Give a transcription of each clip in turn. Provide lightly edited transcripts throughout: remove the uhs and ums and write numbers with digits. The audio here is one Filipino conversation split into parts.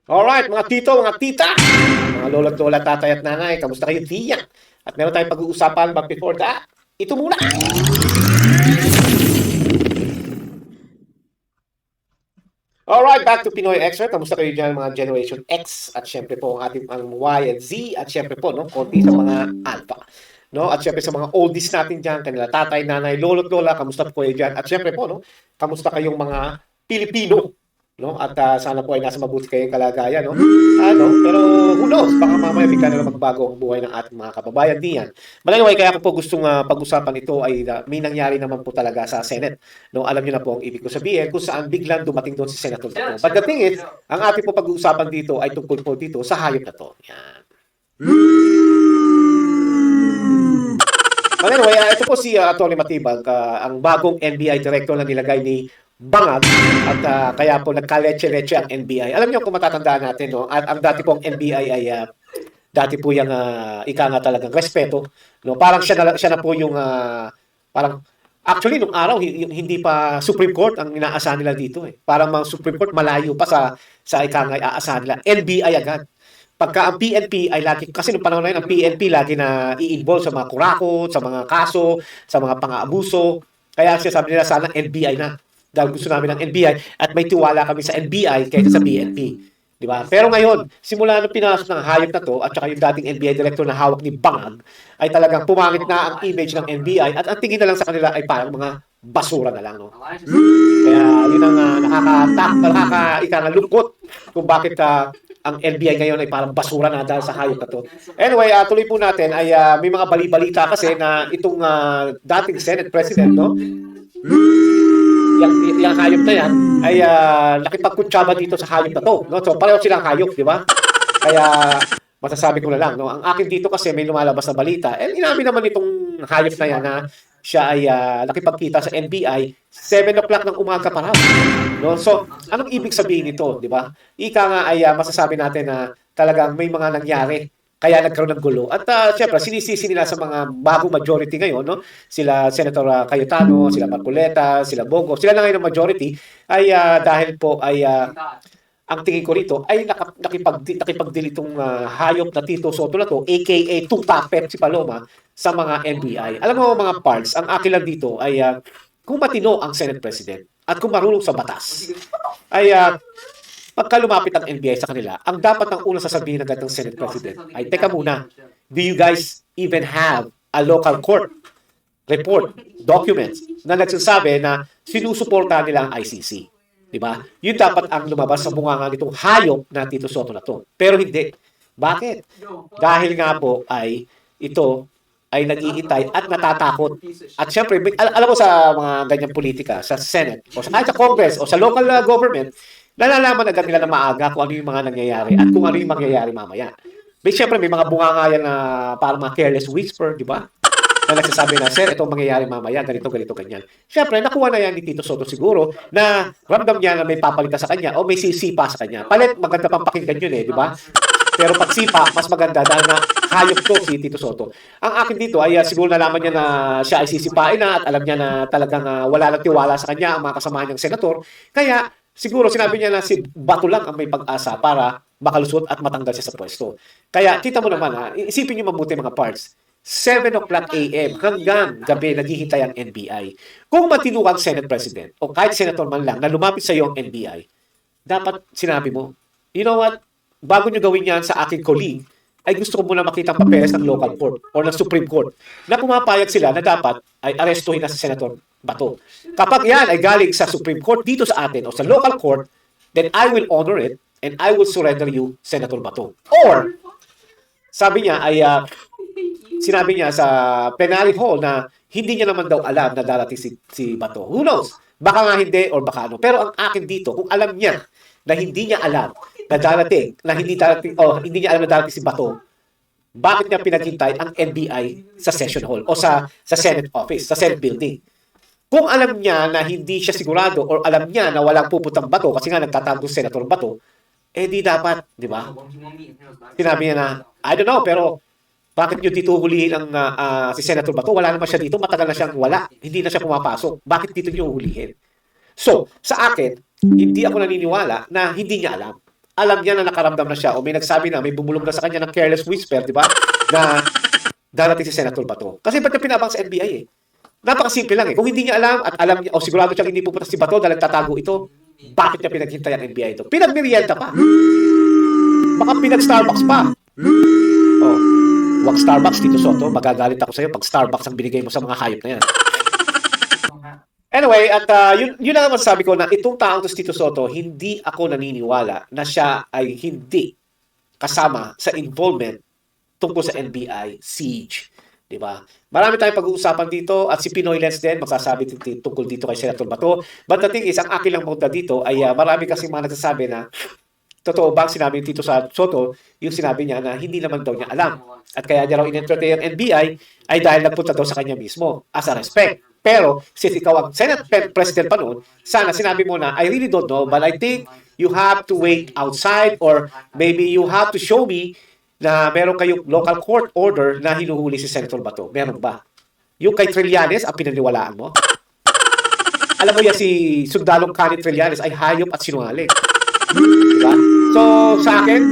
Alright, mga tito, mga tita, mga lolo't lola, tatay at nanay, kamusta kayo diyan? At meron tayong pag-uusapan, but before that, ito muna. Alright, back to Pinoy Expert. Kamusta kayo dyan mga Generation X? At syempre po ang ating ang Y and Z. At syempre po, no, konti sa mga Alpha. No? At syempre sa mga oldies natin dyan, kanila tatay, nanay, lolo't lola, kamusta po kayo dyan? At syempre po, no, kamusta kayong mga Pilipino? No? At sana po ay nasa mabuti kayong kalagayan. No? Pero who knows? Baka mamaya bigla na lang magbago ang buhay ng ating mga kababayan diyan. But anyway, kaya ko po gustong pag-usapan ito ay may nangyari naman po talaga sa Senate. No, alam niyo na po ang ibig ko sabihin kung saan biglang dumating doon si Senator Bato. But the thing is, ang ating po pag-uusapan dito ay tungkol po dito sa hayop na to. Yan. But anyway, ito po si Atty. Matibag, ang bagong NBI director na nilagay ni Bangag at kaya po nagka-leche-leche ang NBI. Alam niyo kung matatandaan natin, no? At ang dati pong NBI ay dati po yung ika nga talagang respeto, no? Parang siya na po yung parang actually nung araw hindi pa Supreme Court ang inaasahan nila dito eh. Parang mga Supreme Court malayo pa sa ika nga aasahan nila. NBI agad. Pagka ang PNP ay lagi, kasi nung panahon na yun, ang PNP lagi na i-involve sa mga kurakot, sa mga kaso, sa mga pang-aabuso. Kaya siya sabi nila sana NBI na. Dahil gusto namin ng NBI at may tiwala kami sa NBI kaysa sa PNP. Di ba? Pero ngayon, simula nung pinasok ng hayop na to at saka yung dating NBI director na hawak ni Bangag, ay talagang pumangit na ang image ng NBI at ang tingin na lang sa kanila ay parang mga basura na lang. No? Kaya yun ang nakaka-lungkot kung bakit ang NBI ngayon ay parang basura na dahil sa hayop na to. Anyway, tuloy po natin ay may mga bali-balita kasi na itong dating Senate President, no? Yung hayop na yan ay nakipagkutsaba dito sa hayop na to. No? So pareho silang hayop, di ba? Kaya masasabi ko na lang, no? Ang akin dito kasi may lumalabas na balita. Inamin naman itong hayop na yan na siya ay nakipagkita sa NBI 7 o'clock ng umaga pa raw. No? So, anong ibig sabihin nito, di ba? Ika nga ay masasabi natin na talagang may mga nangyari kaya nagkaroon ng gulo. At syempre, sinisisi nila sa mga bagong majority ngayon, no? Sila Senator Cayetano, sila Marcoleta, sila Bongo, sila na ngayon ng majority ay dahil po ay ang tingin ko rito ay nakipagdil itong hayop na Tito Soto na to, aka Tuta Pepsi Paloma, sa mga NBI. Alam mo mga parts, ang akin lang dito ay kung matino ang Senate President at kung marunong sa batas, ay pagka lumapit ang NBI sa kanila, ang dapat ang unang sasabihin ng gatong Senate President ay, teka muna, do you guys even have a local court report, documents, na nagsasabi na sinusuportahan nila ang ICC? Diba? Yun dapat ang lumabas sa bunganga nitong hayop na Tito Soto na to. Pero hindi. Bakit? Dahil nga po ay ito ay nag-iitay at natatakot. At syempre, alam mo sa mga ganyang politika, sa Senate, o sa Congress, o sa local government, nalalaman agad nila na maaga kung ano yung mga nangyayari at kung ano yung mangyayari mamaya. May syempre, may mga bunganga yan na parang mga careless whisper, di ba? Na nagsasabi na, sir, itong mangyayari mamaya, ganito, ganito, ganyan. Syempre, nakuha na yan ni Tito Soto siguro na ramdam niya na may papalitan sa kanya o may sisipa sa kanya. Palit, maganda pang pakinggan yun eh, di ba? Pero pag sipa, mas maganda dahil na hayop to si Tito Soto. Ang akin dito ay siguro nalaman niya na siya ay sisipain na at alam niya na talagang wala nang tiwala sa kanya ang mga kasamahan niyang senador. Kaya siguro sinabi niya na si Bato lang ang may pag-asa para makalusot at matanggal siya sa pwesto. Kaya kita mo naman, isipin niyo mabuti mga parts. 7 o'clock AM hanggang gabi naghihintay ang NBI. Kung matino kang Senate President o kahit senator man lang na lumapit sa iyo ang NBI, dapat sinabi mo, you know what, bago nyo gawin yan sa aking colleague, ay gusto ko muna makita ang papeles ng local court o ng Supreme Court na pumapayag sila na dapat ay arestuhin na si Senator Bato. Kapag yan ay galing sa Supreme Court dito sa atin o sa local court, then I will honor it and I will surrender you, Senator Bato. Or, sabi niya ay sinabi niya sa plenary hall na hindi niya naman daw alam na darating si Bato. Who knows? Baka nga hindi or baka ano. Pero ang akin dito, kung alam niya na hindi niya alam na darating, hindi niya alam na darating si Bato, bakit niya pinaghintay ang NBI sa session hall o sa Senate office, sa Senate building? Kung alam niya na hindi siya sigurado or alam niya na walang puputang Bato kasi nga nagtatago si Senator Bato, di dapat, di ba? Sinabi niya na, I don't know, pero bakit nyo dito hulihin ang si Senator Bato? Wala naman siya dito, matagal na siyang wala. Hindi na siya pumapasok. Bakit dito nyo hulihin? So, sa akin, hindi ako naniniwala na hindi niya alam. alam niya na nakaramdam na siya o may nagsabi na, may bumulong na sa kanya ng careless whisper, di ba? Na darating si Senator Bato. Kasi ba't niya pinabang sa NBI eh? Napakasimple lang eh. Kung hindi niya alam at alam niya, o sigurado siyang hindi pupunta si Bato dahil tatago ito, bakit niya pinaghintay ang NBI ito? Pinagmerienda pa. Baka pinag-Starbucks pa. Oh, wag Starbucks, Tito Soto. Magagalit ako sa'yo pag Starbucks ang binigay mo sa mga hayop na yan. Anyway, at yun lang naman sabi ko na itong taong to si Tito Soto, hindi ako naniniwala na siya ay hindi kasama sa involvement tungkol sa NBI siege. Diba? Marami tayong pag-uusapan dito at si Pinoy Lens din magsasabi tungkol dito kay Senator Bato. But the thing is, ang akin lang punta dito ay marami kasi mga nagsasabi na totoo bang sinabi ni Tito Soto yung sinabi niya na hindi naman daw niya alam. At kaya niya raw in-entertain ang NBI ay dahil nagpunta daw sa kanya mismo as a respect. Pero, since ikaw ang Senate President pa noon, sana sinabi mo na, I really don't know, but I think you have to wait outside or maybe you have to show me na meron kayong local court order na hinuhuli si Senator Bato. Meron ba? Yung kay Trillanes, ang pinaniwalaan mo? Alam mo yan, si Sundalong Kani Trillanes ay hayop at sinungaling. Diba? So, sa akin,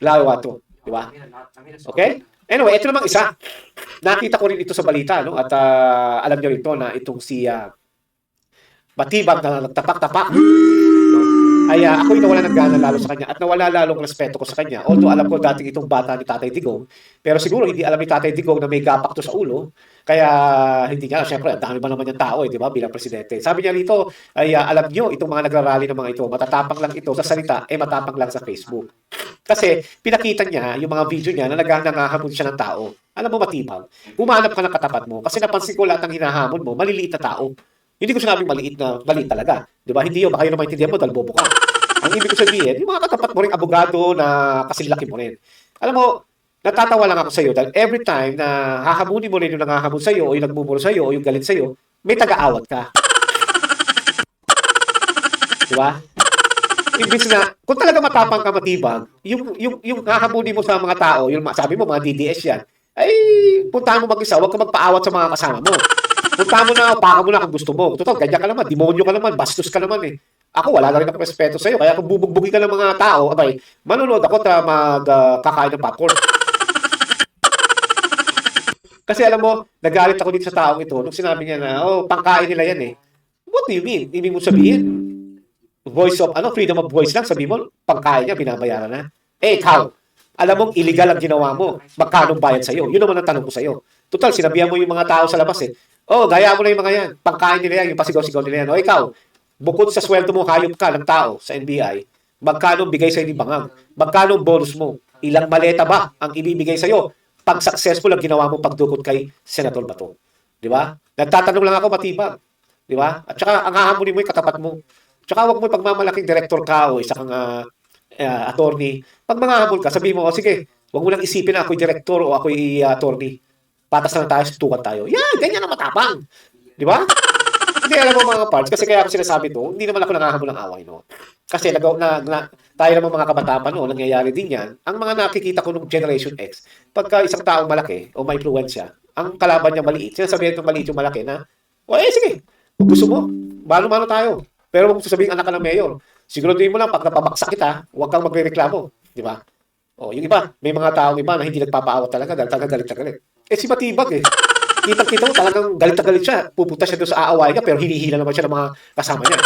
lawa to. Diba? Okay? Anyway, ito namang isa. Nakita ko rin ito sa balita, no? At alam niyo ito na itong si Matibag na nagtapak-tapak, no? Ay ako yung nawala ng gana lalo sa kanya at nawala lalong respeto ko sa kanya. Although alam ko dating itong bata ni Tatay Digong, pero siguro hindi alam ni Tatay Digong na may gapak to sa ulo. Kaya hindi niya, syempre, ang dami ba naman yung tao, di ba, bilang presidente. Sabi niya rito, ay alam niyo, itong mga nagrarally ng mga ito, matatapang lang ito sa salita, matapang lang sa Facebook. Kasi pinakita niya yung mga video niya na nangahamon siya ng tao. Alam mo, matibag. Umanap ka ng katapat mo kasi napansin ko lahat ng hinahamon mo, maliliit na tao. Hindi ko sinabing maliit talaga. Di ba? Hindi yun, baka yun ang maintindihan mo dahil bobo ka. Ang ibig ko sabihin, yung mga katapat mo rin abogado na kasilaki mo rin. Alam mo, natatawa lang ako sa iyo dahil every time na hahamunin mo rin yung nangahamon sa iyo o yung nagmumuro sa iyo o yung galit sa iyo, may taga-awat ka. Di ba? Ibig na, kung talaga matapang ka matibag, yung hahamunin mo sa mga tao, yung sabi mo mga DDS yan, ay puntahan mo mag-isa, huwag ka magpaawat sa mga kasama mo. Puntahan mo na, paka mo na kung gusto mo. Total, ganyan ka naman, demonyo ka naman, bastos ka naman eh. Ako, wala na rin ako respeto sa iyo. Kaya kung bubugbugin ka ng mga tao, abay, manonood ako at magkakain ng popcorn. Kasi alam mo, nagalit ako dito sa taong ito nung sinabi niya na, pangkain nila yan eh. What do you mean? Ibig mo sabihin, voice of, freedom of voice lang, sabi mo, pangkain niya, binabayaran na. Ikaw, alam mong illegal ang ginawa mo, magkano bayad sa'yo? Yun naman ang tanong ko sa'yo. Total, sinabihan mo yung mga tao sa labas eh. Gaya mo na yung mga yan, pangkain nila yan, yung pasigaw-sigaw nila yan. Ikaw, bukod sa sweldo mo, hayop ka ng tao sa NBI, magkano bigay sa'yo ni Bangang? Magkano bonus mo? Ilang maleta ba ang ibibigay sa'yo pag successful ang ginawa mo pagdukot kay Senator Bato? Di ba? Nagtatanong lang ako, matibag. Di ba? At saka, ang hahamunin mo yung katapat mo. Tsaka huwag mo pagmamalaking director ka o isa kang attorney. Pag manghahabol ka, sabihin mo, sige, huwag mo lang isipin na ako'y director o ako'y attorney. Patas na tayo, sutukan tayo. Yan, ganyan ang matapang. Di ba? Hindi, alam mo mga parts, kasi kaya ako sinasabi to, hindi naman ako nangahamon ng away, no? Kasi tayo naman mga kabataan, no, nangyayari din yan. Ang mga nakikita ko nung Generation X, pagka isang taong malaki o may influensya, ang kalaban niya maliit. Sinasabihin itong maliit yung malaki na, sige, kung gusto mo, mano-mano tayo. Pero kung sasabihin anak ka ng mayor, siguraduhin mo lang, pag napabaksak kita, huwag kang magre-reklamo. Di ba? Yung iba, may mga taong iba na hindi nagpapaawat talaga dahil talagang galit na galit. Si Matibag eh. Kitang-kita mo talagang galit na galit siya. Pupunta siya doon sa aaway niya pero hinihila naman siya ng mga kasama niya.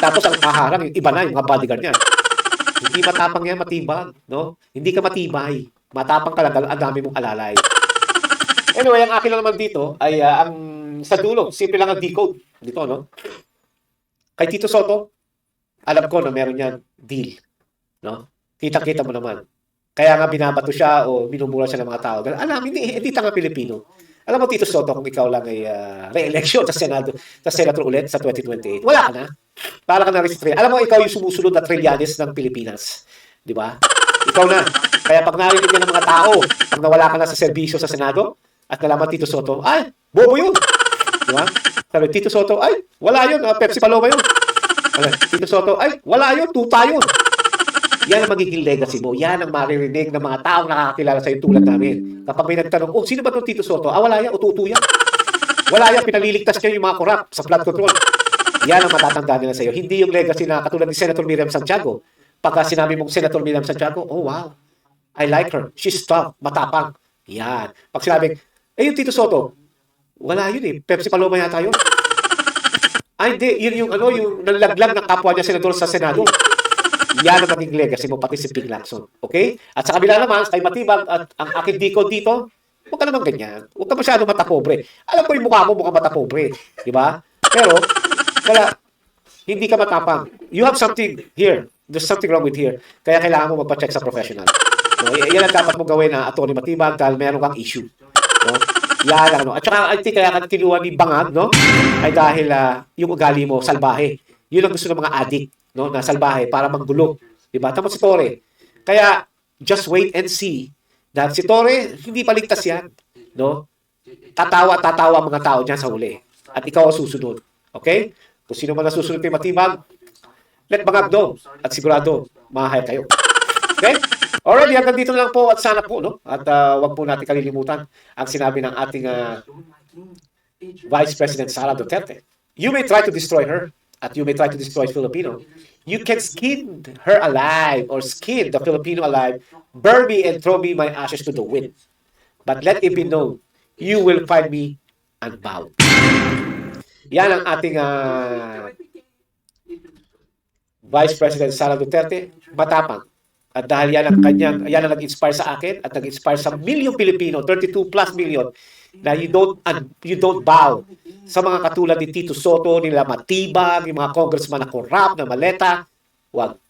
Tapos ang kaharang, yung iba na, yung mga bodyguard niya. Hindi matapang yan, matibag. No? Hindi ka matibay. Matapang ka lang dahil ang dami mong alalay. Anyway, ang akin lang naman dito ay ang sa dulo, simple lang ang decode. Dito, no? Kay Tito Soto, alam ko na meron yan deal. No? Kita-kita mo naman. Kaya nga binabato siya o minumura siya ng mga tao. Alam, hindi tanga Pilipino. Alam mo, Tito Soto, kung ikaw lang ay re-election sa Senado, sa Senator ulit sa 2028, wala ka na. Para ka na rin sa Trillanes. Alam mo, ikaw yung sumusunod na Trillanes ng Pilipinas. Di ba? Ikaw na. Kaya pag narinig niya ng mga tao, pag nawala ka na sa serbisyo sa Senado, at nalaman Tito Soto, ay, bobo yun. Di ba? Sabi, Tito Soto, ay, wala yun. Pepsi Paloma yun. Tito Soto, ay, wala yun. Tuta yun. Yan ang magiging legacy mo. Yan ang maririnig ng mga taong nakakakilala sa'yo tulad namin. Kapag may nagtanong, sino ba itong Tito Soto? Wala yan, ututo yan. Wala yan, pinaliligtas niya yung mga korap sa flood control. Yan ang matatanda nila sa'yo. Hindi yung legacy na katulad ni Senator Miriam Santiago Pagka sinabi mong Senator Miriam Santiago, oh wow, I like her. She's tough, matapang. Yan. Pag sinabing, yung Tito Soto, wala yun eh. Pepsi Paloma yata yun. Ay, hindi. Yun yung, yung nalaglag ng kapwa niya senador sa Senado. Yan ang maging legacy mo, pati si Ping Lacson. Okay? At sa kabila naman, kay Matibag at ang aking diko dito, huwag ka naman ganyan. Huwag ka masyado matapobre. Alam ko yung mukha mo mukhang matapobre. Di ba? Pero, wala, hindi ka matapang. You have something here. There's something wrong with here. Kaya kailangan mo magpa-check sa professional. No? Yan ang dapat mong gawin na Atty. Matibag dahil meron kang issue. No? Yan lang, no? At saka, I think, kaya ka kinuha ni Bangag, no? Ay dahil yung ugali mo, salbahe. Yun ang gusto ng mga addict, no? Na salbahe, para manggulo. Diba? Tama si Tore. Kaya, just wait and see. Dahil si Tore, hindi paligtas yan. No? Tatawa mga tao dyan sa huli. At ikaw ang susunod. Okay? Kung sino man ang susunod kay Matibag, let Bangag know. At sigurado, mahal kayo. Okay? Alright, hanggang dito na lang po at sana po, no? At wag po natin kalilimutan ang sinabi ng ating Vice President Sara Duterte. You may try to destroy her at you may try to destroy Filipino. You can skin her alive or skin the Filipino alive, burn me and throw me my ashes to the wind. But let it be known, you will find me unbound. Yan ang ating Vice President Sara Duterte, matapang. At dahil yan ang nag-inspire sa akin at nag-inspire sa milyong Pilipino, 32 plus million, na you don't bow sa mga katulad ni Tito Soto, nila Matibag, yung mga congressman na corrupt, na maleta. Huwag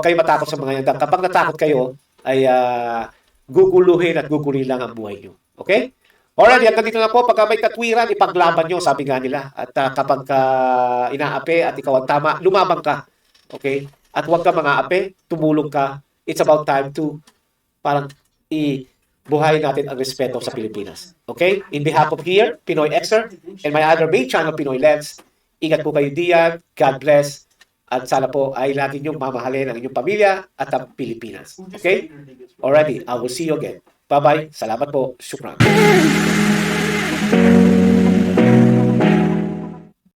kayo matakot sa mga yan. Kapag natakot kayo, ay guguluhin at gugulin lang ang buhay nyo. Okay? Alright, hanggang dito na po. Pagka may katwiran, ipaglaban nyo, sabi nga nila. At kapag inaapi at ikaw ang tama, lumabang ka. Okay? At huwag ka mga ape, tumulong ka. It's about time to parang ibuhay natin ang respeto sa Pilipinas. Okay? In behalf of here, Pinoy Xer, and my other main channel, Pinoy Lens, ingat po kayo diyan. God bless. At sana po ay lagi niyong mamahalin ang inyong pamilya at ang Pilipinas. Okay? Alrighty, I will see you again. Bye-bye. Salamat po. Shukran.